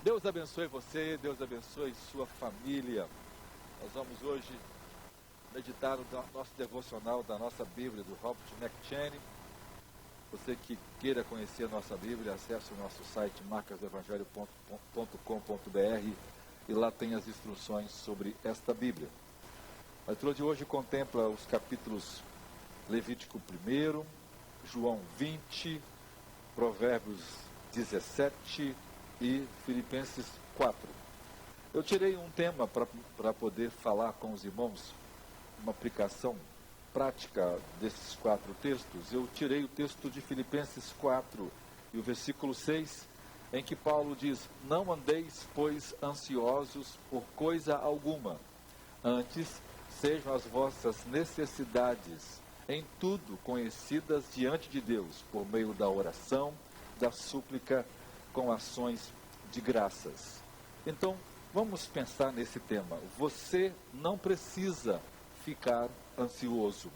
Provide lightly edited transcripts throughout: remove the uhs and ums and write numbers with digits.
Deus abençoe você, Deus abençoe sua família. Nós vamos hoje meditar no nosso devocional da nossa Bíblia, do Robert McCheyne. Você que queira conhecer a nossa Bíblia, acesse o nosso site marcasdoevangelho.com.br e lá tem as instruções sobre esta Bíblia. A leitura de hoje contempla os capítulos Levítico 1, João 20, Provérbios 17 e Filipenses 4. Eu tirei um tema para poder falar com os irmãos, uma aplicação prática desses 4 textos. Eu tirei o texto de Filipenses 4 e o versículo 6, em que Paulo diz: não andeis, pois, ansiosos por coisa alguma, antes sejam as vossas necessidades em tudo conhecidas diante de Deus, por meio da oração, da súplica, com ações de graças. Então, vamos pensar nesse tema. Você não precisa ficar ansioso.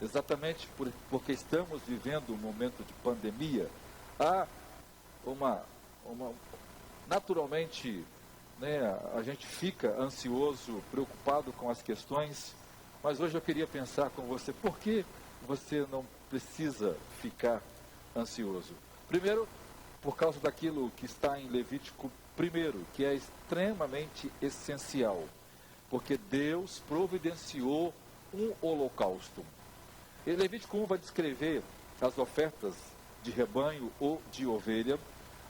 Exatamente porque estamos vivendo um momento de pandemia, há naturalmente, a gente fica ansioso, preocupado com as questões, mas hoje eu queria pensar com você, por que você não precisa ficar ansioso? Primeiro, por causa daquilo que está em Levítico 1, que é extremamente essencial, porque Deus providenciou um holocausto. E Levítico 1 vai descrever as ofertas de rebanho ou de ovelha.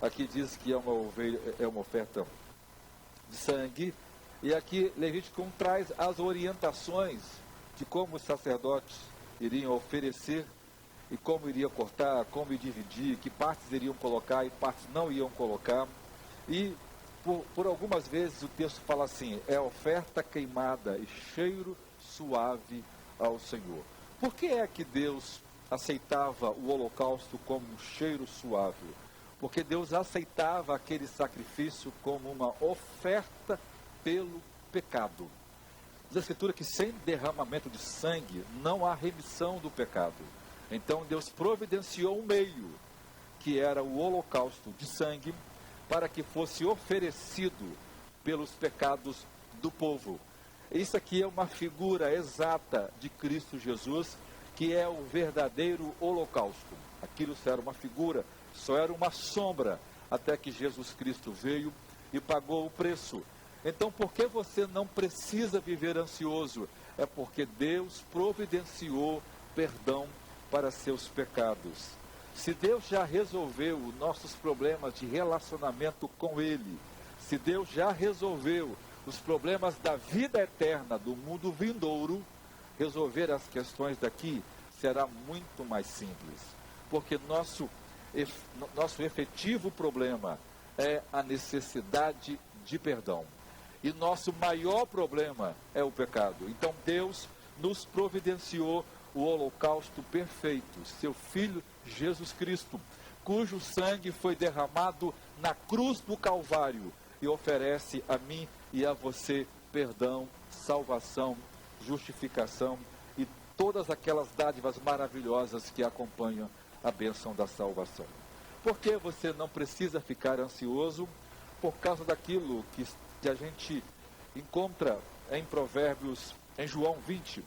Aqui diz que é uma oferta de sangue, e aqui Levítico 1 traz as orientações de como os sacerdotes iriam oferecer e como iria cortar, como dividir, que partes iriam colocar e partes não iam colocar. E por algumas vezes o texto fala assim: é oferta queimada e cheiro suave ao Senhor. Por que é que Deus aceitava o holocausto como um cheiro suave? Porque Deus aceitava aquele sacrifício como uma oferta pelo pecado. Diz a Escritura que sem derramamento de sangue não há remissão do pecado. Então Deus providenciou um meio, que era o holocausto de sangue, para que fosse oferecido pelos pecados do povo. Isso aqui é uma figura exata de Cristo Jesus, que é o verdadeiro holocausto. Aquilo só era uma figura, só era uma sombra, até que Jesus Cristo veio e pagou o preço. Então, por que você não precisa viver ansioso? É porque Deus providenciou perdão para seus pecados. Se Deus já resolveu os nossos problemas de relacionamento com Ele, se Deus já resolveu os problemas da vida eterna, do mundo vindouro, resolver as questões daqui será muito mais simples. Porque nosso efetivo problema é a necessidade de perdão. E nosso maior problema é o pecado. Então Deus nos providenciou o holocausto perfeito, seu Filho Jesus Cristo, cujo sangue foi derramado na cruz do Calvário e oferece a mim e a você perdão, salvação, justificação e todas aquelas dádivas maravilhosas que acompanham a bênção da salvação. Por que você não precisa ficar ansioso? Por causa daquilo que a gente encontra em Provérbios, em João 20.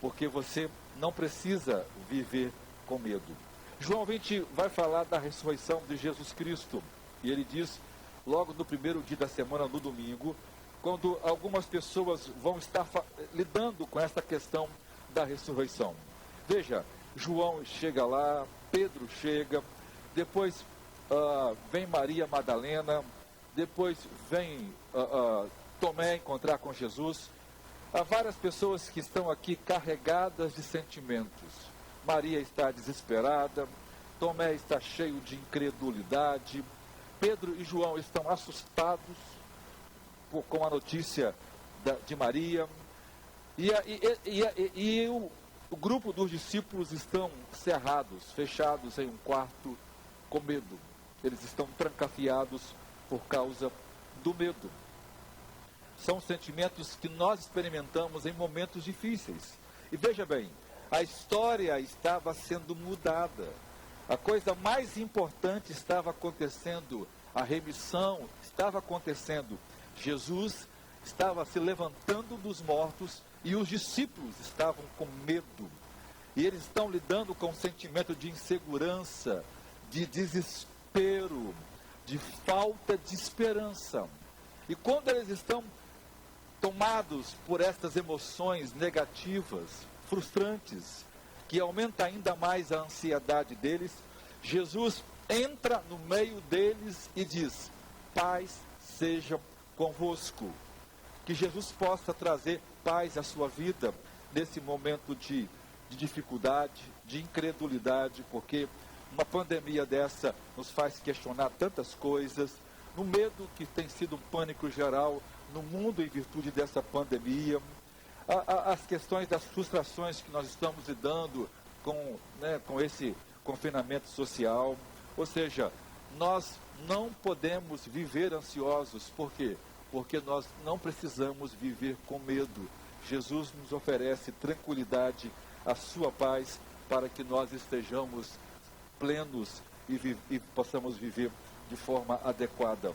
Porque você não precisa viver com medo. João 20 vai falar da ressurreição de Jesus Cristo. E ele diz, logo no primeiro dia da semana, no domingo, quando algumas pessoas vão estar lidando com essa questão da ressurreição. Veja, João chega lá, Pedro chega, depois vem Maria Madalena, depois vem Tomé encontrar com Jesus. Há várias pessoas que estão aqui carregadas de sentimentos. Maria está desesperada, Tomé está cheio de incredulidade, Pedro e João estão assustados com a notícia de Maria, e o grupo dos discípulos estão cerrados, fechados em um quarto com medo. Eles estão trancafiados por causa do medo. São sentimentos que nós experimentamos em momentos difíceis. E veja bem, a história estava sendo mudada. A coisa mais importante estava acontecendo a remissão estava acontecendo. Jesus estava se levantando dos mortos e os discípulos estavam com medo. E eles estão lidando com um sentimento de insegurança, de desespero, de falta de esperança. E quando eles estão tomados por estas emoções negativas, frustrantes, que aumenta ainda mais a ansiedade deles, Jesus entra no meio deles e diz: paz seja convosco. Que Jesus possa trazer paz à sua vida nesse momento de dificuldade, de incredulidade, porque uma pandemia dessa nos faz questionar tantas coisas, no medo que tem sido um pânico geral no mundo em virtude dessa pandemia, as questões das frustrações que nós estamos lidando com esse confinamento social. Ou seja, nós não podemos viver ansiosos. Por quê? Porque nós não precisamos viver com medo. Jesus nos oferece tranquilidade, a sua paz, para que nós estejamos plenos e possamos viver de forma adequada.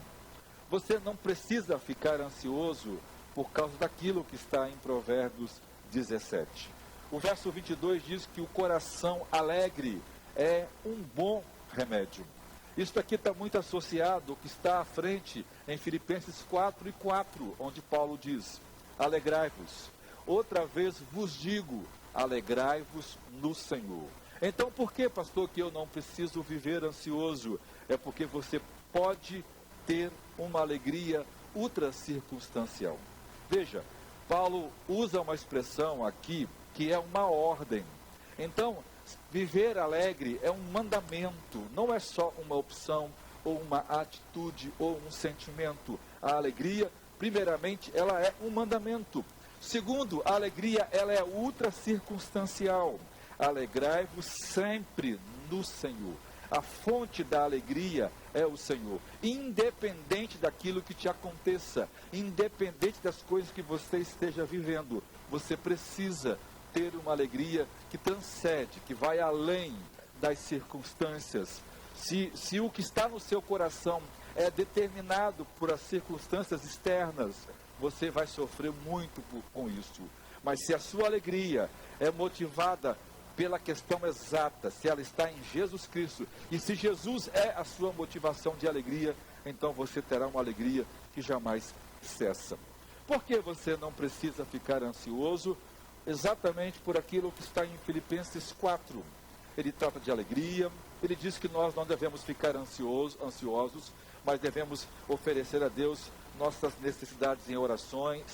Você não precisa ficar ansioso por causa daquilo que está em Provérbios 17. O verso 22 diz que o coração alegre é um bom remédio. Isso aqui está muito associado ao que está à frente em Filipenses 4:4, onde Paulo diz: alegrai-vos. Outra vez vos digo, alegrai-vos no Senhor. Então, por que, pastor, que eu não preciso viver ansioso? É porque você pode ter uma alegria ultra circunstancial. Veja, Paulo usa uma expressão aqui que é uma ordem. Então, viver alegre é um mandamento, não é só uma opção, ou uma atitude, ou um sentimento. A alegria, primeiramente, ela é um mandamento. Segundo, a alegria, ela é ultra circunstancial. Alegrai-vos sempre no Senhor. A fonte da alegria é o Senhor. Independente daquilo que te aconteça, independente das coisas que você esteja vivendo, você precisa ter uma alegria que transcende, que vai além das circunstâncias. Se o que está no seu coração é determinado por as circunstâncias externas, você vai sofrer muito com isso. Mas se a sua alegria é motivada pela questão exata, se ela está em Jesus Cristo, e se Jesus é a sua motivação de alegria, então você terá uma alegria que jamais cessa. Por que você não precisa ficar ansioso? Exatamente por aquilo que está em Filipenses 4. Ele trata de alegria, ele diz que nós não devemos ficar ansiosos, mas devemos oferecer a Deus nossas necessidades em orações,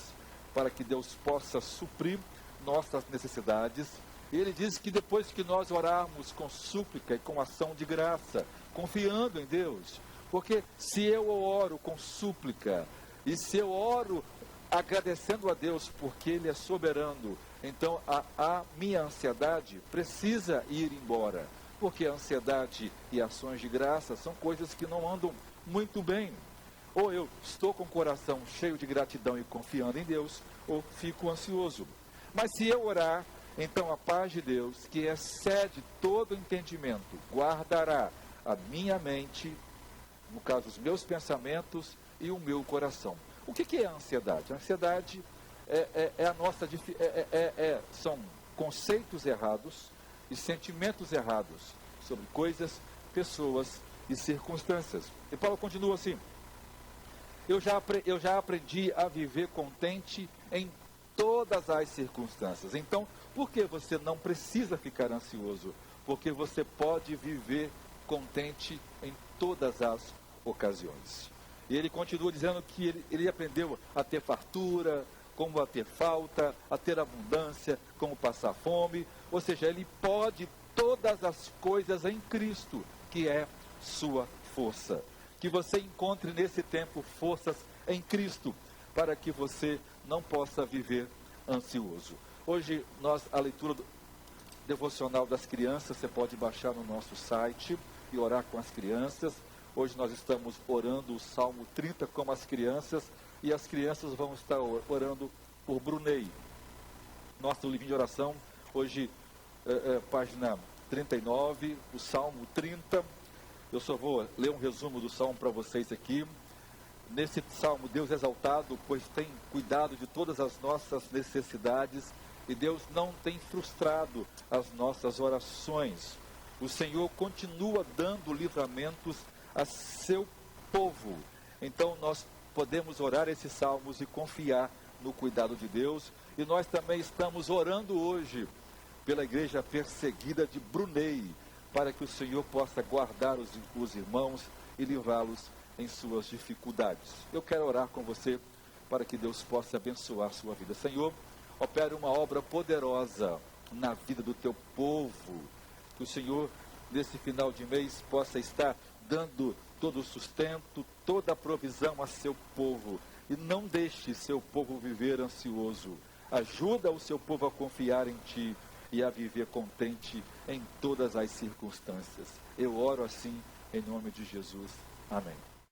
para que Deus possa suprir nossas necessidades. E ele diz que depois que nós orarmos com súplica e com ação de graça, confiando em Deus, porque se eu oro com súplica, e se eu oro agradecendo a Deus porque Ele é soberano, então a minha ansiedade precisa ir embora, porque a ansiedade e ações de graça são coisas que não andam muito bem. Ou eu estou com o coração cheio de gratidão e confiando em Deus, ou fico ansioso. Mas se eu orar, então a paz de Deus, que excede todo entendimento, guardará a minha mente, no caso os meus pensamentos e o meu coração. O que é a ansiedade? A ansiedade são conceitos errados e sentimentos errados sobre coisas, pessoas e circunstâncias. E Paulo continua assim: eu já aprendi a viver contente em todas as circunstâncias. Então, por que você não precisa ficar ansioso? Porque você pode viver contente em todas as ocasiões. E ele continua dizendo que ele aprendeu a ter fartura, como a ter falta, a ter abundância, como passar fome. Ou seja, ele pode todas as coisas em Cristo, que é sua força. Que você encontre nesse tempo forças em Cristo, para que você não possa viver ansioso. Hoje, a leitura devocional das crianças, você pode baixar no nosso site e orar com as crianças. Hoje nós estamos orando o Salmo 30 com as crianças, e as crianças vão estar orando por Brunei. Nosso livrinho de oração, hoje, página 39, o Salmo 30, Eu só vou ler um resumo do Salmo para vocês aqui. Nesse Salmo, Deus é exaltado, pois tem cuidado de todas as nossas necessidades e Deus não tem frustrado as nossas orações. O Senhor continua dando livramentos a seu povo. Então nós podemos orar esses salmos e confiar no cuidado de Deus. E nós também estamos orando hoje pela igreja perseguida de Brunei, para que o Senhor possa guardar os irmãos e livrá-los em suas dificuldades. Eu quero orar com você para que Deus possa abençoar a sua vida. Senhor, opere uma obra poderosa na vida do teu povo. Que o Senhor, nesse final de mês, possa estar dando todo o sustento, toda a provisão a seu povo. E não deixe seu povo viver ansioso. Ajuda o seu povo a confiar em Ti e a viver contente em todas as circunstâncias. Eu oro assim, em nome de Jesus. Amém.